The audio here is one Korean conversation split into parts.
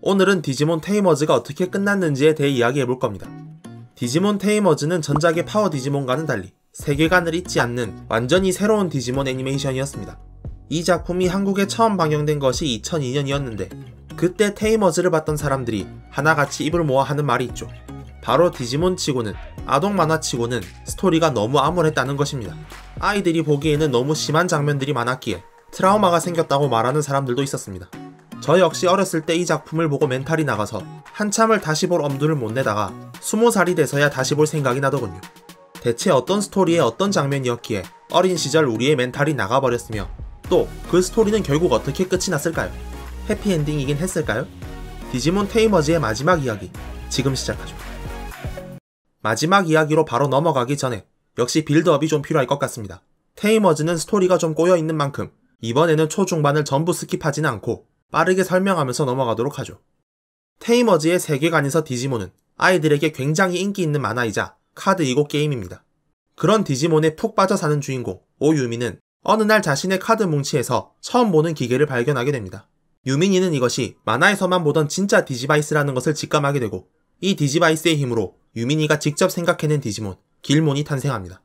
오늘은 디지몬 테이머즈가 어떻게 끝났는지에 대해 이야기해볼 겁니다. 디지몬 테이머즈는 전작의 파워 디지몬과는 달리 세계관을 잇지 않는 완전히 새로운 디지몬 애니메이션이었습니다. 이 작품이 한국에 처음 방영된 것이 2002년이었는데 그때 테이머즈를 봤던 사람들이 하나같이 입을 모아 하는 말이 있죠. 바로 디지몬 치고는, 아동 만화 치고는 스토리가 너무 암울했다는 것입니다. 아이들이 보기에는 너무 심한 장면들이 많았기에 트라우마가 생겼다고 말하는 사람들도 있었습니다. 저 역시 어렸을 때 이 작품을 보고 멘탈이 나가서 한참을 다시 볼 엄두를 못 내다가 20살이 돼서야 다시 볼 생각이 나더군요. 대체 어떤 스토리의 어떤 장면이었기에 어린 시절 우리의 멘탈이 나가버렸으며 또 그 스토리는 결국 어떻게 끝이 났을까요? 해피엔딩이긴 했을까요? 디지몬 테이머즈의 마지막 이야기, 지금 시작하죠. 마지막 이야기로 바로 넘어가기 전에 역시 빌드업이 좀 필요할 것 같습니다. 테이머즈는 스토리가 좀 꼬여있는 만큼 이번에는 초중반을 전부 스킵하지는 않고 빠르게 설명하면서 넘어가도록 하죠. 테이머즈의 세계관에서 디지몬은 아이들에게 굉장히 인기 있는 만화이자 카드이고 게임입니다. 그런 디지몬에 푹 빠져 사는 주인공 오유미는 어느 날 자신의 카드 뭉치에서 처음 보는 기계를 발견하게 됩니다. 유민이는 이것이 만화에서만 보던 진짜 디지바이스라는 것을 직감하게 되고 이 디지바이스의 힘으로 유민이가 직접 생각해낸 디지몬 길몬이 탄생합니다.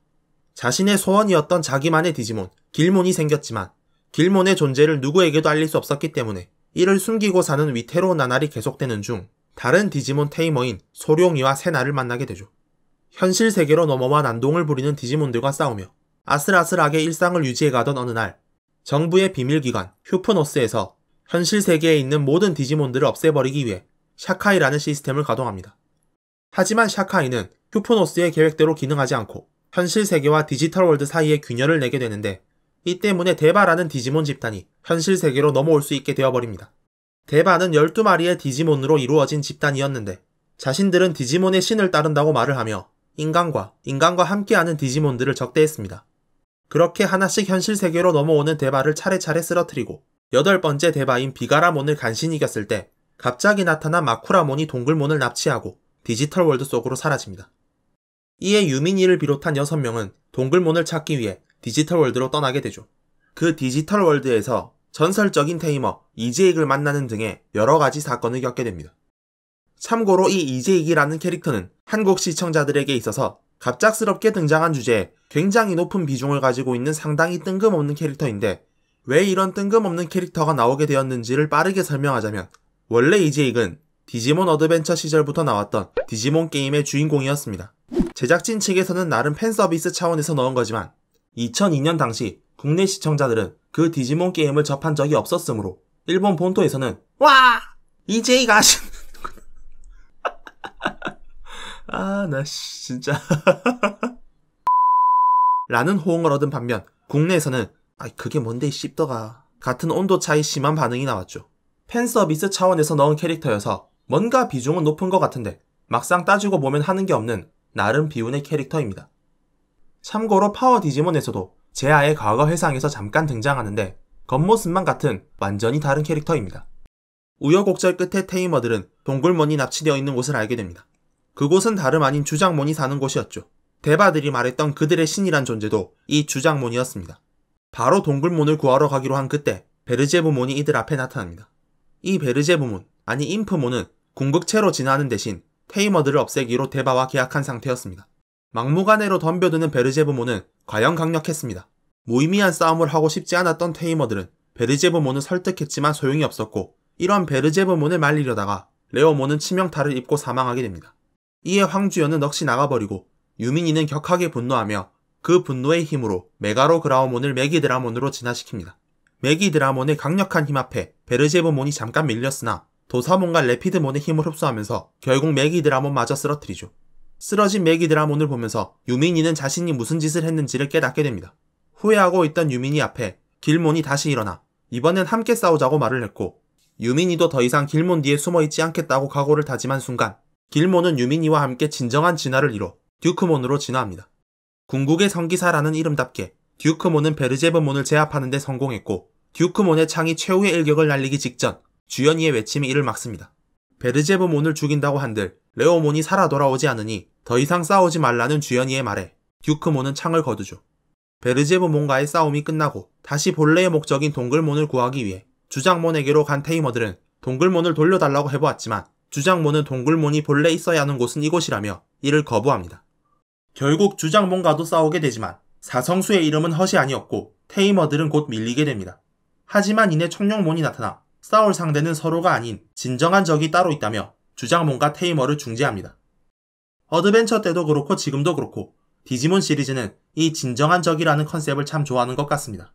자신의 소원이었던 자기만의 디지몬 길몬이 생겼지만 길몬의 존재를 누구에게도 알릴 수 없었기 때문에 이를 숨기고 사는 위태로운 나날이 계속되는 중 다른 디지몬 테이머인 소룡이와 세나를 만나게 되죠. 현실 세계로 넘어와 난동을 부리는 디지몬들과 싸우며 아슬아슬하게 일상을 유지해가던 어느 날 정부의 비밀기관 휴프노스에서 현실 세계에 있는 모든 디지몬들을 없애버리기 위해 샤카이라는 시스템을 가동합니다. 하지만 샤카이는 휴프노스의 계획대로 기능하지 않고 현실 세계와 디지털 월드 사이에 균열을 내게 되는데 이 때문에 데바라는 디지몬 집단이 현실 세계로 넘어올 수 있게 되어버립니다. 데바는 12마리의 디지몬으로 이루어진 집단이었는데 자신들은 디지몬의 신을 따른다고 말을 하며 인간과 함께하는 디지몬들을 적대했습니다. 그렇게 하나씩 현실 세계로 넘어오는 데바를 차례차례 쓰러뜨리고 8번째 데바인 비가라몬을 간신히 이겼을 때 갑자기 나타난 마쿠라몬이 동글몬을 납치하고 디지털 월드 속으로 사라집니다. 이에 유민이를 비롯한 6명은 동글몬을 찾기 위해 디지털 월드로 떠나게 되죠. 그 디지털 월드에서 전설적인 테이머 이제익을 만나는 등의 여러가지 사건을 겪게 됩니다. 참고로 이 이제익이라는 캐릭터는 한국 시청자들에게 있어서 갑작스럽게 등장한 주제에 굉장히 높은 비중을 가지고 있는 상당히 뜬금없는 캐릭터인데 왜 이런 뜬금없는 캐릭터가 나오게 되었는지를 빠르게 설명하자면 원래 이제익은 디지몬 어드벤처 시절부터 나왔던 디지몬 게임의 주인공이었습니다. 제작진 측에서는 나름 팬서비스 차원에서 넣은 거지만 2002년 당시 국내 시청자들은 그 디지몬 게임을 접한 적이 없었으므로 일본 본토에서는 와! 이제익 아시는 나 진짜 라는 호응을 얻은 반면 국내에서는 그게 뭔데 이 씹더가 같은 온도 차이 심한 반응이 나왔죠. 팬서비스 차원에서 넣은 캐릭터여서 뭔가 비중은 높은 것 같은데 막상 따지고 보면 하는 게 없는 나름 비운의 캐릭터입니다. 참고로 파워 디지몬에서도 제아의 과거 회상에서 잠깐 등장하는데 겉모습만 같은 완전히 다른 캐릭터입니다. 우여곡절 끝에 테이머들은 동굴몬이 납치되어 있는 곳을 알게 됩니다. 그곳은 다름 아닌 주장몬이 사는 곳이었죠. 데바들이 말했던 그들의 신이란 존재도 이 주장몬이었습니다. 바로 동굴몬을 구하러 가기로 한 그때 베르제부몬이 이들 앞에 나타납니다. 이 베르제부몬, 아니 인프몬은 궁극체로 진화하는 대신 테이머들을 없애기로 데바와 계약한 상태였습니다. 막무가내로 덤벼드는 베르제부몬은 과연 강력했습니다. 무의미한 싸움을 하고 싶지 않았던 테이머들은 베르제부몬을 설득했지만 소용이 없었고 이런 베르제부몬을 말리려다가 레오몬은 치명타를 입고 사망하게 됩니다. 이에 황주연은 넋이 나가버리고 유민이는 격하게 분노하며 그 분노의 힘으로 메가로그라오몬을 메기드라몬으로 진화시킵니다. 메기드라몬의 강력한 힘 앞에 베르제부몬이 잠깐 밀렸으나 도사몬과 레피드몬의 힘을 흡수하면서 결국 메기드라몬마저 쓰러뜨리죠. 쓰러진 메기드라몬을 보면서 유민이는 자신이 무슨 짓을 했는지를 깨닫게 됩니다. 후회하고 있던 유민이 앞에 길몬이 다시 일어나 이번엔 함께 싸우자고 말을 했고 유민이도 더 이상 길몬 뒤에 숨어있지 않겠다고 각오를 다짐한 순간 길몬은 유민이와 함께 진정한 진화를 이뤄 듀크몬으로 진화합니다. 궁극의 성기사라는 이름답게 듀크몬은 베르제부몬을 제압하는 데 성공했고 듀크몬의 창이 최후의 일격을 날리기 직전 주연이의 외침이 이를 막습니다. 베르제부몬을 죽인다고 한들 레오몬이 살아 돌아오지 않으니 더 이상 싸우지 말라는 주연이의 말에 듀크몬은 창을 거두죠. 베르제부몬과의 싸움이 끝나고 다시 본래의 목적인 동글몬을 구하기 위해 주장몬에게로 간 테이머들은 동굴몬을 돌려달라고 해보았지만 주장몬은 동굴몬이 본래 있어야 하는 곳은 이곳이라며 이를 거부합니다. 결국 주장몬과도 싸우게 되지만 사성수의 이름은 헛이 아니었고 테이머들은 곧 밀리게 됩니다. 하지만 이내 청룡몬이 나타나 싸울 상대는 서로가 아닌 진정한 적이 따로 있다며 주장몬과 테이머를 중재합니다. 어드벤처 때도 그렇고 지금도 그렇고 디지몬 시리즈는 이 진정한 적이라는 컨셉을 참 좋아하는 것 같습니다.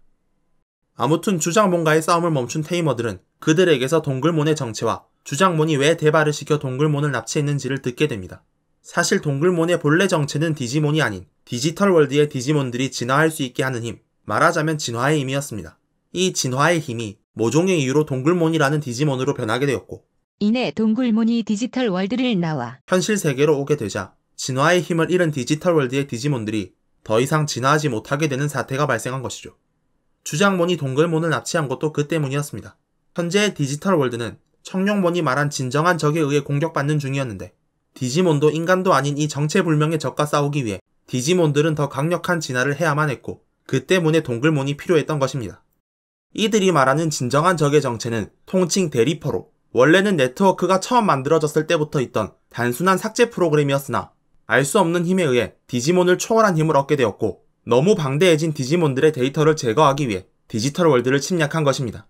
아무튼 주장몬과의 싸움을 멈춘 테이머들은 그들에게서 동굴몬의 정체와 주장몬이 왜 대발을 시켜 동굴몬을 납치했는지를 듣게 됩니다. 사실 동굴몬의 본래 정체는 디지몬이 아닌 디지털 월드의 디지몬들이 진화할 수 있게 하는 힘, 말하자면 진화의 힘이었습니다. 이 진화의 힘이 모종의 이유로 동굴몬이라는 디지몬으로 변하게 되었고 이내 동굴몬이 디지털 월드를 나와 현실 세계로 오게 되자 진화의 힘을 잃은 디지털 월드의 디지몬들이 더 이상 진화하지 못하게 되는 사태가 발생한 것이죠. 주장몬이 동굴몬을 납치한 것도 그 때문이었습니다. 현재의 디지털 월드는 청룡몬이 말한 진정한 적에 의해 공격받는 중이었는데 디지몬도 인간도 아닌 이 정체불명의 적과 싸우기 위해 디지몬들은 더 강력한 진화를 해야만 했고 그 때문에 동굴몬이 필요했던 것입니다. 이들이 말하는 진정한 적의 정체는 통칭 대리퍼로 원래는 네트워크가 처음 만들어졌을 때부터 있던 단순한 삭제 프로그램이었으나 알 수 없는 힘에 의해 디지몬을 초월한 힘을 얻게 되었고 너무 방대해진 디지몬들의 데이터를 제거하기 위해 디지털 월드를 침략한 것입니다.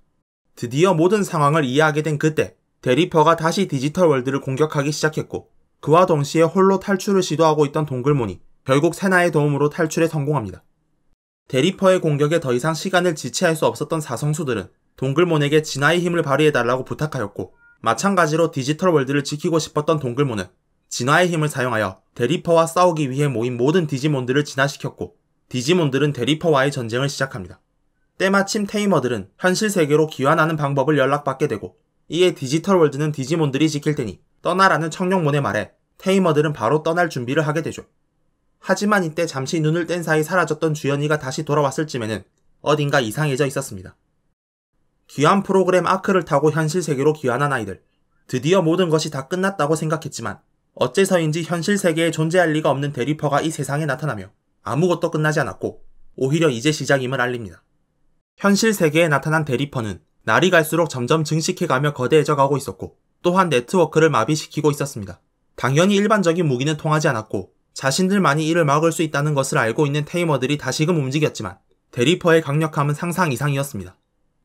드디어 모든 상황을 이해하게 된 그때 대리퍼가 다시 디지털 월드를 공격하기 시작했고 그와 동시에 홀로 탈출을 시도하고 있던 동굴몬이 결국 세나의 도움으로 탈출에 성공합니다. 대리퍼의 공격에 더 이상 시간을 지체할 수 없었던 사성수들은 동굴몬에게 진화의 힘을 발휘해달라고 부탁하였고 마찬가지로 디지털 월드를 지키고 싶었던 동굴몬은 진화의 힘을 사용하여 대리퍼와 싸우기 위해 모인 모든 디지몬들을 진화시켰고 디지몬들은 대리퍼와의 전쟁을 시작합니다. 때마침 테이머들은 현실 세계로 귀환하는 방법을 연락받게 되고 이에 디지털 월드는 디지몬들이 지킬 테니 떠나라는 청룡몬의 말에 테이머들은 바로 떠날 준비를 하게 되죠. 하지만 이때 잠시 눈을 뗀 사이 사라졌던 주연이가 다시 돌아왔을 쯤에는 어딘가 이상해져 있었습니다. 귀환 프로그램 아크를 타고 현실 세계로 귀환한 아이들. 드디어 모든 것이 다 끝났다고 생각했지만 어째서인지 현실 세계에 존재할 리가 없는 대리퍼가 이 세상에 나타나며 아무것도 끝나지 않았고 오히려 이제 시작임을 알립니다. 현실 세계에 나타난 대리퍼는 날이 갈수록 점점 증식해가며 거대해져 가고 있었고 또한 네트워크를 마비시키고 있었습니다. 당연히 일반적인 무기는 통하지 않았고 자신들만이 이를 막을 수 있다는 것을 알고 있는 테이머들이 다시금 움직였지만 대리퍼의 강력함은 상상 이상이었습니다.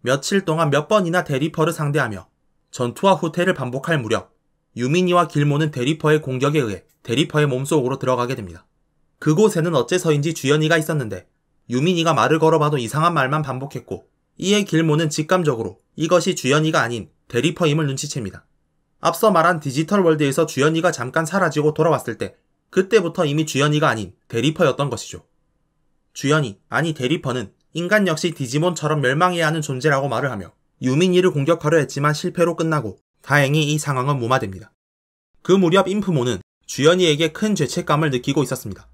며칠 동안 몇 번이나 대리퍼를 상대하며 전투와 후퇴를 반복할 무렵 유민이와 길모는 대리퍼의 공격에 의해 대리퍼의 몸속으로 들어가게 됩니다. 그곳에는 어째서인지 주연이가 있었는데 유민이가 말을 걸어봐도 이상한 말만 반복했고 이에 길모는 직감적으로 이것이 주연이가 아닌 대리퍼임을 눈치챕니다. 앞서 말한 디지털 월드에서 주연이가 잠깐 사라지고 돌아왔을 때 그때부터 이미 주연이가 아닌 대리퍼였던 것이죠. 주연이, 아니 대리퍼는 인간 역시 디지몬처럼 멸망해야 하는 존재라고 말을 하며 유민이를 공격하려 했지만 실패로 끝나고 다행히 이 상황은 무마됩니다. 그 무렵 인프몬은 주연이에게 큰 죄책감을 느끼고 있었습니다.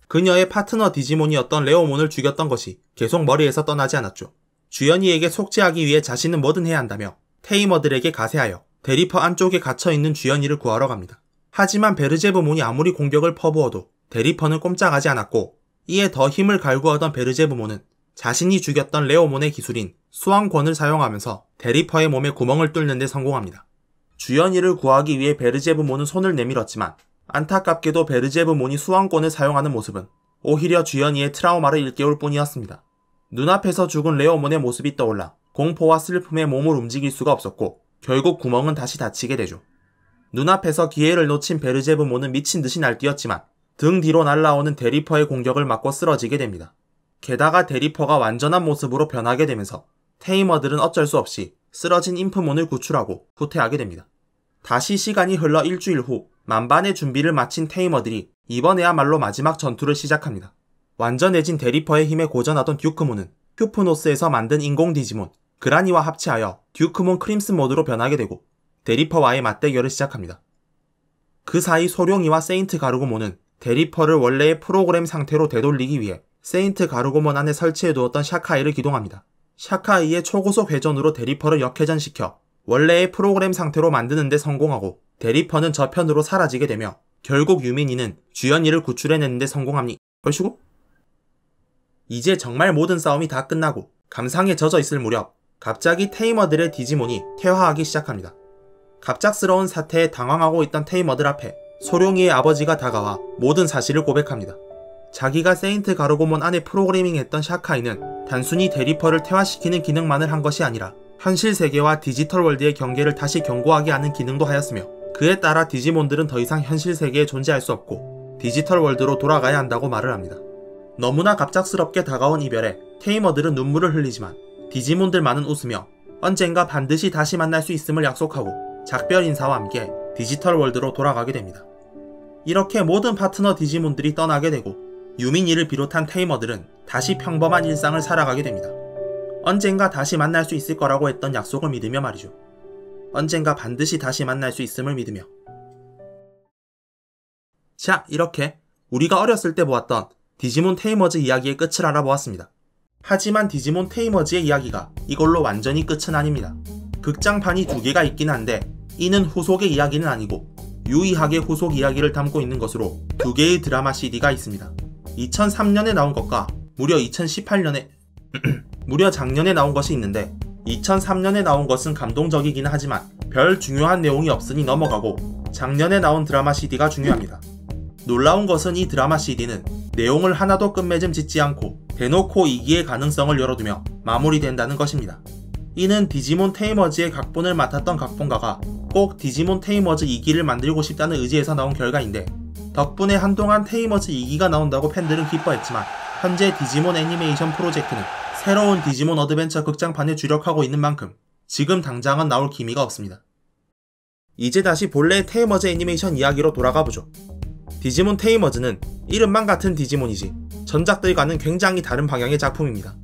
그녀의 파트너 디지몬이었던 레오몬을 죽였던 것이 계속 머리에서 떠나지 않았죠. 주연이에게 속죄하기 위해 자신은 뭐든 해야 한다며 테이머들에게 가세하여 대리퍼 안쪽에 갇혀있는 주연이를 구하러 갑니다. 하지만 베르제브몬이 아무리 공격을 퍼부어도 대리퍼는 꼼짝하지 않았고 이에 더 힘을 갈구하던 베르제브몬은 자신이 죽였던 레오몬의 기술인 수왕권을 사용하면서 대리퍼의 몸에 구멍을 뚫는 데 성공합니다. 주연이를 구하기 위해 베르제브몬은 손을 내밀었지만 안타깝게도 베르제브몬이 수왕권을 사용하는 모습은 오히려 주연이의 트라우마를 일깨울 뿐이었습니다. 눈앞에서 죽은 레오몬의 모습이 떠올라 공포와 슬픔에 몸을 움직일 수가 없었고 결국 구멍은 다시 닫히게 되죠. 눈앞에서 기회를 놓친 베르제브몬은 미친 듯이 날뛰었지만 등 뒤로 날아오는 대리퍼의 공격을 맞고 쓰러지게 됩니다. 게다가 대리퍼가 완전한 모습으로 변하게 되면서 테이머들은 어쩔 수 없이 쓰러진 인프몬을 구출하고 후퇴하게 됩니다. 다시 시간이 흘러 일주일 후 만반의 준비를 마친 테이머들이 이번에야말로 마지막 전투를 시작합니다. 완전해진 대리퍼의 힘에 고전하던 듀크몬은 큐프노스에서 만든 인공 디지몬 그라니와 합체하여 듀크몬 크림슨 모드로 변하게 되고 대리퍼와의 맞대결을 시작합니다. 그 사이 소룡이와 세인트 가르고몬은 대리퍼를 원래의 프로그램 상태로 되돌리기 위해 세인트 가르고몬 안에 설치해두었던 샤카이를 기동합니다. 샤카이의 초고속 회전으로 대리퍼를 역회전시켜 원래의 프로그램 상태로 만드는 데 성공하고 대리퍼는 저편으로 사라지게 되며 결국 유민이는 주연이를 구출해내는 데 성공합니다. 얼씨구? 이제 정말 모든 싸움이 다 끝나고 감상에 젖어 있을 무렵 갑자기 테이머들의 디지몬이 퇴화하기 시작합니다. 갑작스러운 사태에 당황하고 있던 테이머들 앞에 소룡이의 아버지가 다가와 모든 사실을 고백합니다. 자기가 세인트 가르고몬 안에 프로그래밍했던 샤카이는 단순히 대리퍼를 퇴화시키는 기능만을 한 것이 아니라 현실 세계와 디지털 월드의 경계를 다시 견고하게 하는 기능도 하였으며, 그에 따라 디지몬들은 더 이상 현실 세계에 존재할 수 없고 디지털 월드로 돌아가야 한다고 말을 합니다. 너무나 갑작스럽게 다가온 이별에 테이머들은 눈물을 흘리지만 디지몬들만은 웃으며 언젠가 반드시 다시 만날 수 있음을 약속하고 작별 인사와 함께 디지털 월드로 돌아가게 됩니다. 이렇게 모든 파트너 디지몬들이 떠나게 되고 유민이를 비롯한 테이머들은 다시 평범한 일상을 살아가게 됩니다. 언젠가 다시 만날 수 있을 거라고 했던 약속을 믿으며 말이죠. 언젠가 반드시 다시 만날 수 있음을 믿으며. 자, 이렇게 우리가 어렸을 때 보았던 디지몬 테이머즈 이야기의 끝을 알아보았습니다. 하지만 디지몬 테이머즈의 이야기가 이걸로 완전히 끝은 아닙니다. 극장판이 2개가 있긴 한데 이는 후속의 이야기는 아니고 유의하게 후속 이야기를 담고 있는 것으로 2개의 드라마 CD가 있습니다. 2003년에 나온 것과 무려 2018년에 무려 작년에 나온 것이 있는데, 2003년에 나온 것은 감동적이긴 하지만 별 중요한 내용이 없으니 넘어가고 작년에 나온 드라마 CD가 중요합니다. 놀라운 것은 이 드라마 CD는 내용을 하나도 끝맺음 짓지 않고 대놓고 2기의 가능성을 열어두며 마무리된다는 것입니다. 이는 디지몬 테이머즈의 각본을 맡았던 각본가가 꼭 디지몬 테이머즈 2기를 만들고 싶다는 의지에서 나온 결과인데, 덕분에 한동안 테이머즈 2기가 나온다고 팬들은 기뻐했지만 현재 디지몬 애니메이션 프로젝트는 새로운 디지몬 어드벤처 극장판에 주력하고 있는 만큼 지금 당장은 나올 기미가 없습니다. 이제 다시 본래의 테이머즈 애니메이션 이야기로 돌아가보죠. 디지몬 테이머즈는 이름만 같은 디지몬이지 전작들과는 굉장히 다른 방향의 작품입니다.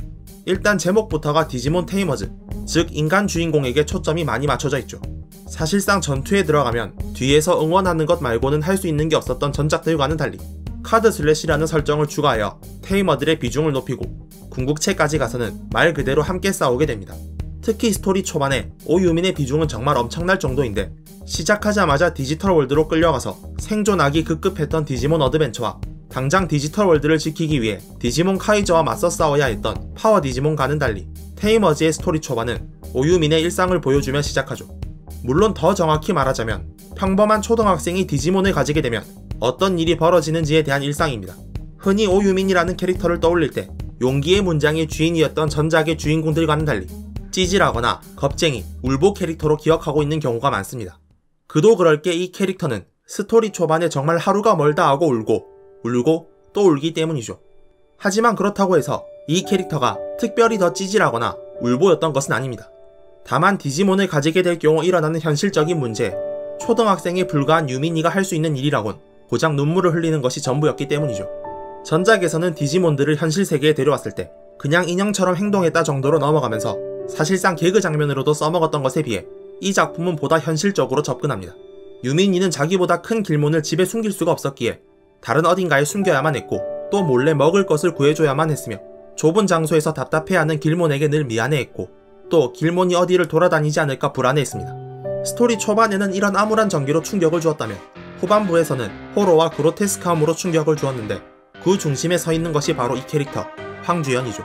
일단 제목부터가 디지몬 테이머즈, 즉 인간 주인공에게 초점이 많이 맞춰져 있죠. 사실상 전투에 들어가면 뒤에서 응원하는 것 말고는 할 수 있는 게 없었던 전작들과는 달리 카드 슬래시라는 설정을 추가하여 테이머들의 비중을 높이고 궁극체까지 가서는 말 그대로 함께 싸우게 됩니다. 특히 스토리 초반에 오유민의 비중은 정말 엄청날 정도인데, 시작하자마자 디지털 월드로 끌려가서 생존하기 급급했던 디지몬 어드벤처와 당장 디지털 월드를 지키기 위해 디지몬 카이저와 맞서 싸워야 했던 파워 디지몬과는 달리 테이머즈의 스토리 초반은 오유민의 일상을 보여주며 시작하죠. 물론 더 정확히 말하자면 평범한 초등학생이 디지몬을 가지게 되면 어떤 일이 벌어지는지에 대한 일상입니다. 흔히 오유민이라는 캐릭터를 떠올릴 때 용기의 문장의 주인이었던 전작의 주인공들과는 달리 찌질하거나 겁쟁이, 울보 캐릭터로 기억하고 있는 경우가 많습니다. 그도 그럴 게 이 캐릭터는 스토리 초반에 정말 하루가 멀다 하고 울고 또 울기 때문이죠. 하지만 그렇다고 해서 이 캐릭터가 특별히 더 찌질하거나 울보였던 것은 아닙니다. 다만 디지몬을 가지게 될 경우 일어나는 현실적인 문제, 초등학생에 불과한 유민이가 할 수 있는 일이라곤 고작 눈물을 흘리는 것이 전부였기 때문이죠. 전작에서는 디지몬들을 현실 세계에 데려왔을 때 그냥 인형처럼 행동했다 정도로 넘어가면서 사실상 개그 장면으로도 써먹었던 것에 비해 이 작품은 보다 현실적으로 접근합니다. 유민이는 자기보다 큰 길몬을 집에 숨길 수가 없었기에 다른 어딘가에 숨겨야만 했고, 또 몰래 먹을 것을 구해줘야만 했으며, 좁은 장소에서 답답해하는 길몬에게 늘 미안해했고, 또 길몬이 어디를 돌아다니지 않을까 불안해했습니다. 스토리 초반에는 이런 암울한 전개로 충격을 주었다면 후반부에서는 호러와 그로테스크함으로 충격을 주었는데, 그 중심에 서 있는 것이 바로 이 캐릭터 황주연이죠.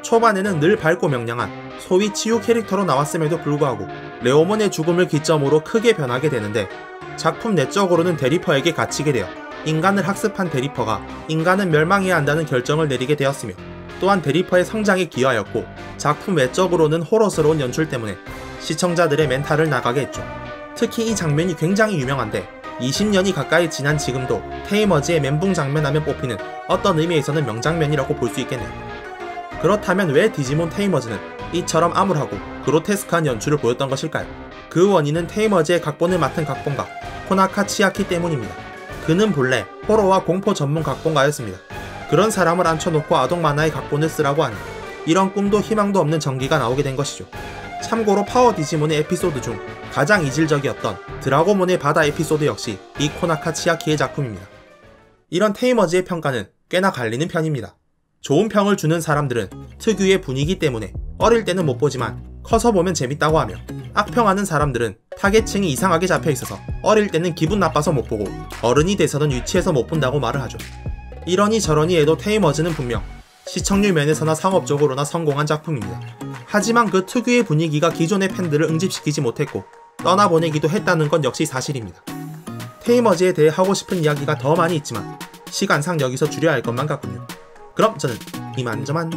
초반에는 늘 밝고 명량한 소위 치유 캐릭터로 나왔음에도 불구하고 레오몬의 죽음을 기점으로 크게 변하게 되는데, 작품 내적으로는 대리퍼에게 갇히게 되어 인간을 학습한 대리퍼가 인간은 멸망해야 한다는 결정을 내리게 되었으며, 또한 대리퍼의 성장에 기여하였고, 작품 외적으로는 호러스러운 연출 때문에 시청자들의 멘탈을 나가게 했죠. 특히 이 장면이 굉장히 유명한데 20년이 가까이 지난 지금도 테이머즈의 멘붕 장면 하면 뽑히는 어떤 의미에서는 명장면이라고 볼 수 있겠네요. 그렇다면 왜 디지몬 테이머즈는 이처럼 암울하고 그로테스크한 연출을 보였던 것일까요? 그 원인은 테이머즈의 각본을 맡은 각본가 코나카 치아키 때문입니다. 그는 본래 호러와 공포 전문 각본가였습니다. 그런 사람을 앉혀놓고 아동 만화의 각본을 쓰라고 하니 이런 꿈도 희망도 없는 전기가 나오게 된 것이죠. 참고로 파워 디지몬의 에피소드 중 가장 이질적이었던 드라고몬의 바다 에피소드 역시 이 코나카 치아키의 작품입니다. 이런 테이머즈의 평가는 꽤나 갈리는 편입니다. 좋은 평을 주는 사람들은 특유의 분위기 때문에 어릴 때는 못 보지만 커서 보면 재밌다고 하며, 악평하는 사람들은 타겟층이 이상하게 잡혀있어서 어릴 때는 기분 나빠서 못 보고 어른이 돼서는 유치해서 못 본다고 말을 하죠. 이러니 저러니 해도 테이머즈는 분명 시청률 면에서나 상업적으로나 성공한 작품입니다. 하지만 그 특유의 분위기가 기존의 팬들을 응집시키지 못했고, 떠나보내기도 했다는 건 역시 사실입니다. 테이머즈에 대해 하고 싶은 이야기가 더 많이 있지만 시간상 여기서 줄여야 할 것만 같군요. 그럼 저는 이만저만.